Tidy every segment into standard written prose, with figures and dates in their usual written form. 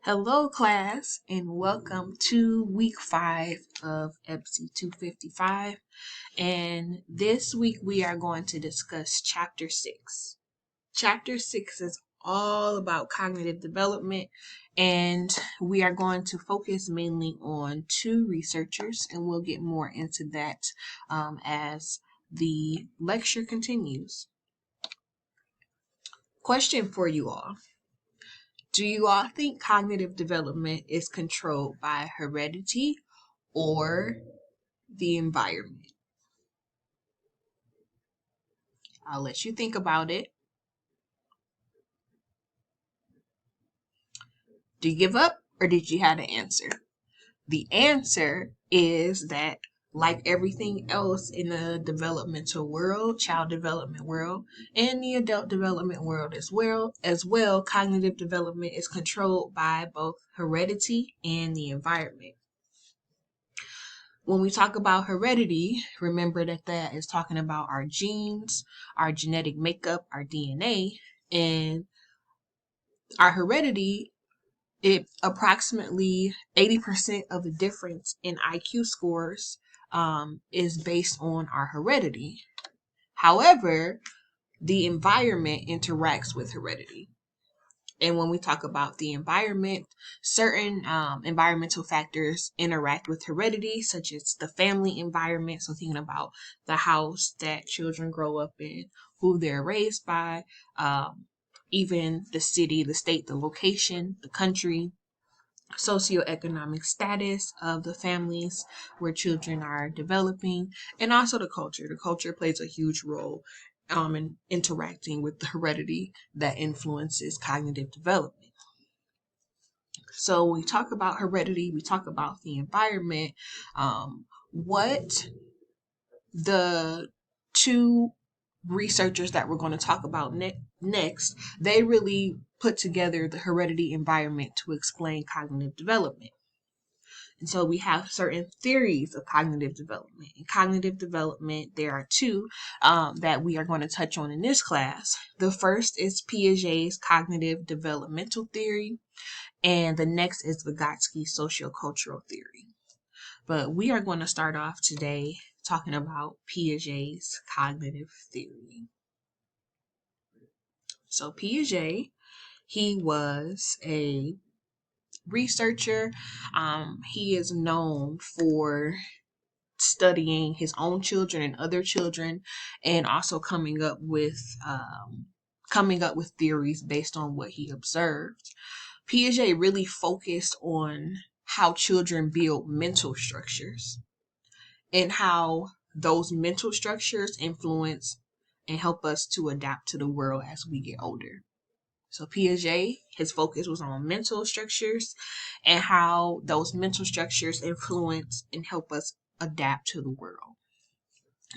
Hello, class, and welcome to week 5 of EPSY 255. And this week we are going to discuss chapter 6. Chapter 6 is all about cognitive development, and we are going to focus mainly on two researchers, and we'll get more into that as the lecture continues. Question for you all. Do you all think cognitive development is controlled by heredity or the environment? I'll let you think about it. Do you give up or did you have an answer? The answer is that, like everything else in the developmental world, child development world, and the adult development world as well, cognitive development is controlled by both heredity and the environment. When we talk about heredity, remember that is talking about our genes, our genetic makeup, our DNA, and our heredity. It approximately 80% of the difference in IQ scores is based on our heredity. However, the environment interacts with heredity. And when we talk about the environment, certain environmental factors interact with heredity, such as the family environment. So thinking about the house that children grow up in, who they're raised by, even the city, the state, the location, the country, socioeconomic status of the families where children are developing, and also the culture. The culture plays a huge role in interacting with the heredity that influences cognitive development. So when we talk about heredity, we talk about the environment. What the two researchers that we're going to talk about next, they really put together the heredity environment to explain cognitive development. And so we have certain theories of cognitive development. In cognitive development, there are two that we are going to touch on in this class. The first is Piaget's cognitive developmental theory, and the next is Vygotsky's sociocultural theory. But we are going to start off today talking about Piaget's cognitive theory. So Piaget, he was a researcher. He is known for studying his own children and other children, and also coming up with theories based on what he observed. Piaget really focused on how children build mental structures and how those mental structures influence and help us to adapt to the world as we get older. So Piaget, his focus was on mental structures and how those mental structures influence and help us adapt to the world.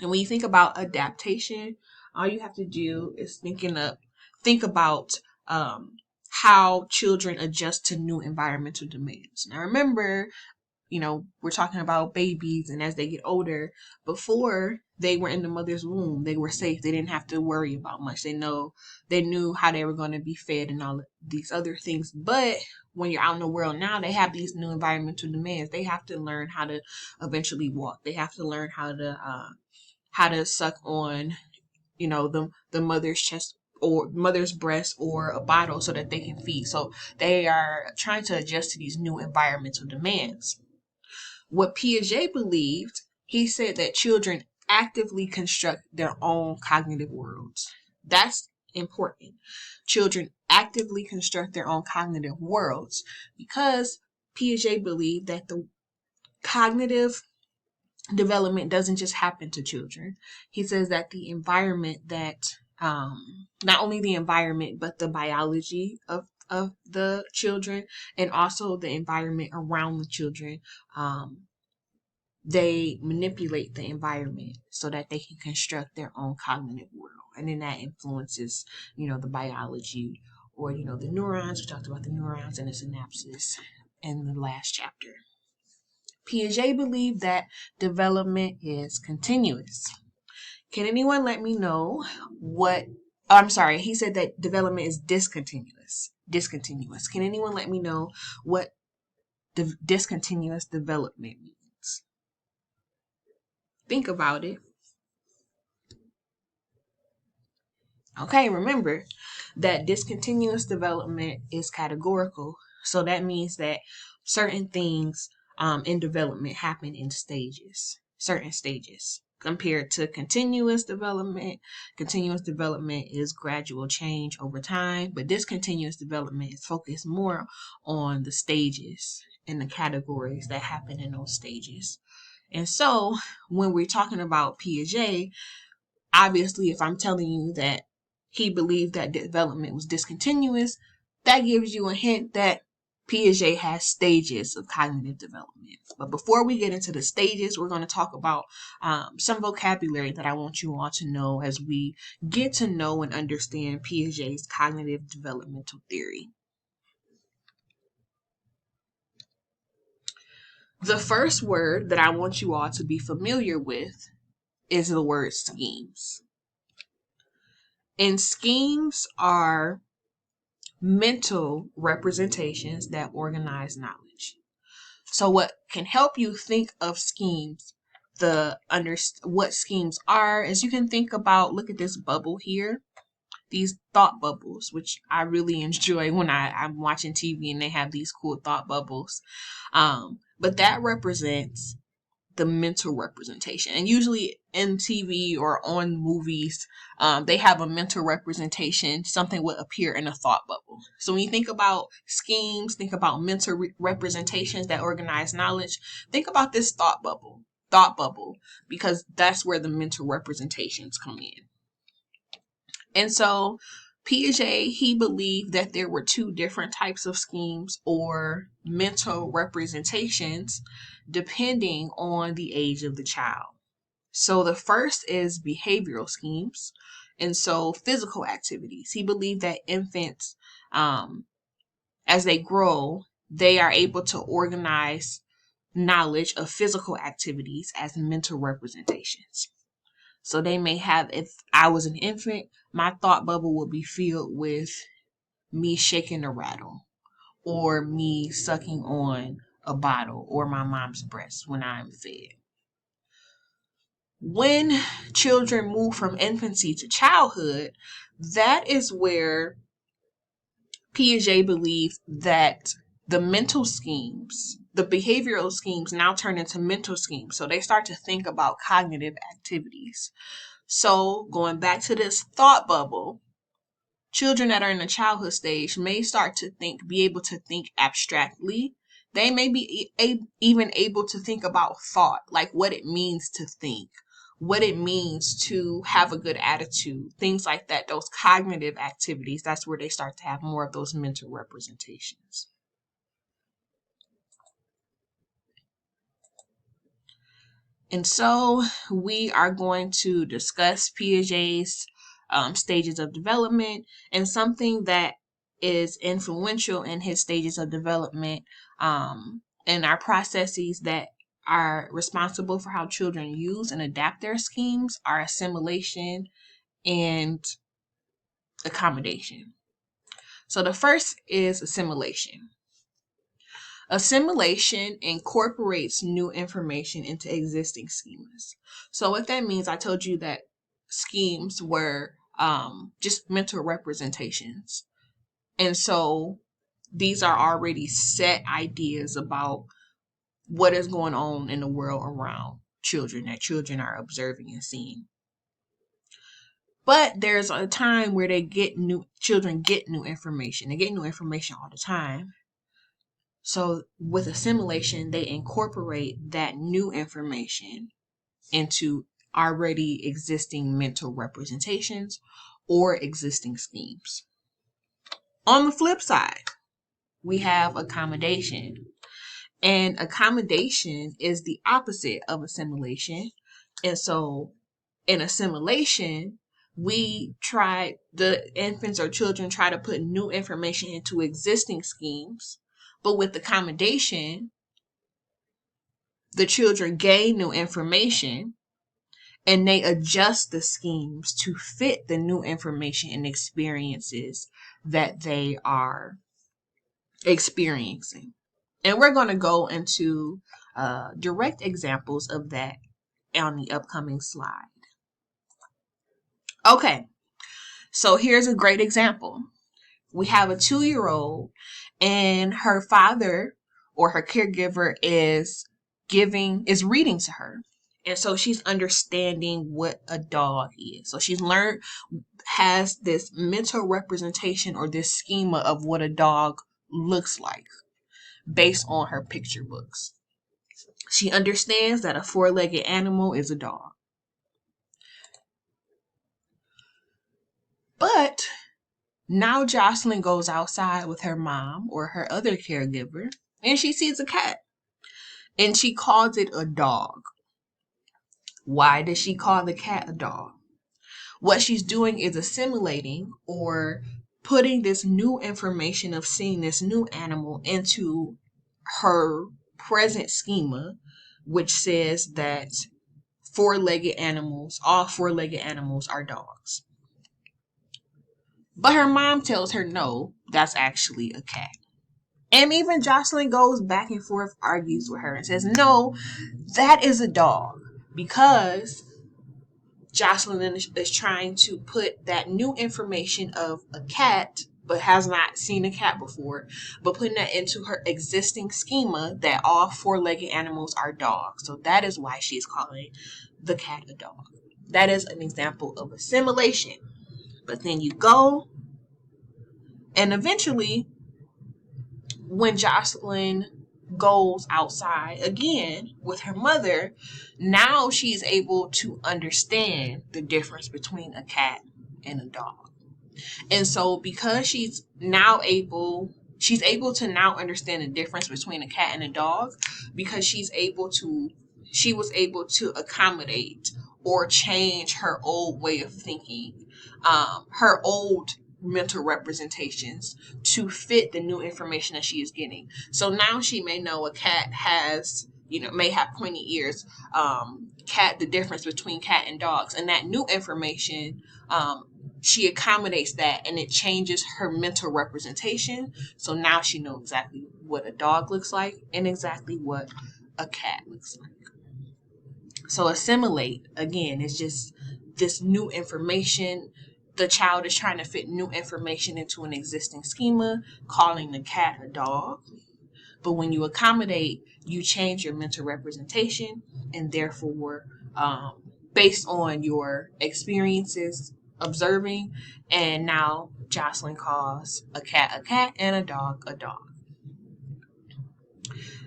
And when you think about adaptation, all you have to do is think about how children adjust to new environmental demands. Now remember, we're talking about babies, and as they get older, before they were in the mother's womb, they were safe. They didn't have to worry about much. They knew how they were going to be fed and all of these other things. But when you're out in the world now, they have these new environmental demands. They have to learn how to eventually walk. They have to learn how to suck on, the mother's chest or mother's breast or a bottle so that they can feed. So they are trying to adjust to these new environmental demands. What Piaget believed, he said that children actively construct their own cognitive worlds. That's important. Children actively construct their own cognitive worlds because Piaget believed that the cognitive development doesn't just happen to children. He says that the environment not only the environment, but the biology of the children and also the environment around the children, they manipulate the environment so that they can construct their own cognitive world. And then that influences, the biology or, the neurons. We talked about the neurons and the synapses in the last chapter. Piaget believed that development is continuous. Can anyone let me know what I'm sorry, he said that development is discontinuous. Discontinuous. Can anyone let me know what discontinuous development means? Think about it. Okay, remember that discontinuous development is categorical. So that means that certain things in development happen in stages, certain stages. Compared to continuous development is gradual change over time, but discontinuous development is focused more on the stages and the categories that happen in those stages. And so when we're talking about Piaget, obviously, if I'm telling you that he believed that development was discontinuous, that gives you a hint that Piaget has stages of cognitive development. But before we get into the stages, we're going to talk about some vocabulary that I want you all to know as we get to know and understand Piaget's cognitive developmental theory. The first word that I want you all to be familiar with is the word schemes. And schemes are mental representations that organize knowledge. So what can help you think of schemes, what schemes are, is you can think about, look at this bubble here, these thought bubbles, which I really enjoy when I'm watching TV and they have these cool thought bubbles. But that represents the mental representation. And usually in TV or on movies, they have a mental representation. Something would appear in a thought bubble. So when you think about schemes, think about mental representations that organize knowledge, think about this thought bubble, because that's where the mental representations come in. And so Piaget, he believed that there were two different types of schemes or mental representations depending on the age of the child. So the first is behavioral schemes, and so physical activities. He believed that infants, as they grow, they are able to organize knowledge of physical activities as mental representations. So they may have, if I was an infant, my thought bubble would be filled with me shaking a rattle or me sucking on a bottle or my mom's breast when I'm fed. When children move from infancy to childhood, that is where Piaget believed that the mental schemes, the behavioral schemes now turn into mental schemes. So they start to think about cognitive activities. So going back to this thought bubble, children that are in the childhood stage may start to be able to think abstractly. They may be even able to think about thought, like what it means to think, what it means to have a good attitude, things like that. Those cognitive activities, that's where they start to have more of those mental representations. And so we are going to discuss Piaget's stages of development, and something that is influential in his stages of development and our processes that are responsible for how children use and adapt their schemes are assimilation and accommodation. So the first is assimilation. Assimilation incorporates new information into existing schemas. So what that means, I told you that schemes were just mental representations. And so these are already set ideas about what is going on in the world around children that children are observing and seeing. But there's a time where children get new information. They get new information all the time. So with assimilation, they incorporate that new information into already existing mental representations or existing schemes. On the flip side, we have accommodation. And accommodation is the opposite of assimilation. And so in assimilation, the infants or children try to put new information into existing schemes. But with accommodation, the children gain new information and they adjust the schemes to fit the new information and experiences that they are experiencing. And we're going to go into direct examples of that on the upcoming slide. Okay, so here's a great example. We have a 2-year-old and her father or her caregiver is reading to her. And so she's understanding what a dog is. So she's has this mental representation or this schema of what a dog looks like based on her picture books. She understands that a 4-legged animal is a dog. But now Jocelyn goes outside with her mom or her other caregiver and she sees a cat and she calls it a dog. Why does she call the cat a dog? What she's doing is assimilating or putting this new information of seeing this new animal into her present schema, which says that all 4-legged animals are dogs. But her mom tells her no, that's actually a cat. And even Jocelyn goes back and forth, argues with her and says, no, that is a dog. Because Jocelyn is trying to put that new information of a cat, but has not seen a cat before, but putting that into her existing schema that all 4-legged animals are dogs. So that is why she's calling the cat a dog. That is an example of assimilation. But then you go, and eventually, when Jocelyn goes outside again with her mother, now she's able to understand the difference between a cat and a dog. And so because she's able to now understand the difference between a cat and a dog, because she was able to accommodate or change her old way of thinking, her old mental representations to fit the new information that she is getting. So now she may know a cat may have pointy ears, the difference between cat and dogs, and that new information, she accommodates that and it changes her mental representation. So now she knows exactly what a dog looks like and exactly what a cat looks like. So assimilate, again, is just this new information. The child is trying to fit new information into an existing schema, calling the cat a dog. But when you accommodate, you change your mental representation, and therefore, based on your experiences observing, and now Jocelyn calls a cat and a dog a dog.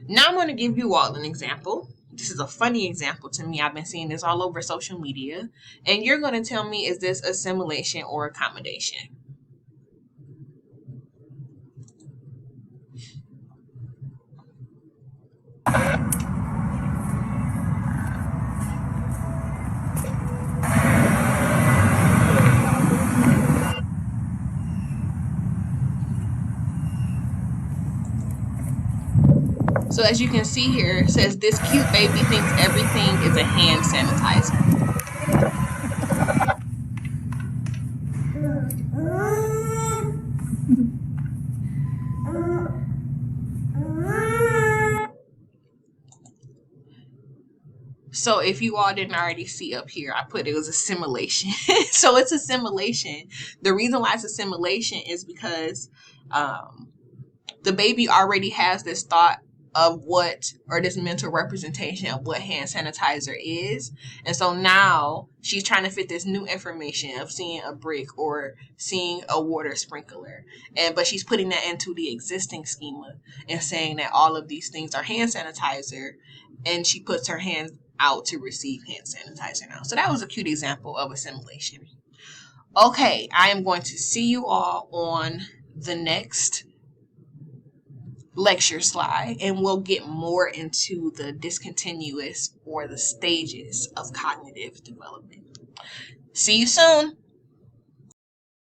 Now I'm going to give you all an example. This is a funny example to me. I've been seeing this all over social media. And you're going to tell me, is this assimilation or accommodation? So as you can see here, it says this cute baby thinks everything is a hand sanitizer. So if you all didn't already see up here, I put it was assimilation. So it's assimilation. The reason why it's assimilation is because the baby already has this thought of this mental representation of what hand sanitizer is. And so now she's trying to fit this new information of seeing a brick or seeing a water sprinkler. But she's putting that into the existing schema and saying that all of these things are hand sanitizer. And she puts her hands out to receive hand sanitizer now. So that was a cute example of assimilation. Okay, I am going to see you all on the next lecture slide, and we'll get more into the discontinuous or the stages of cognitive development. See you soon.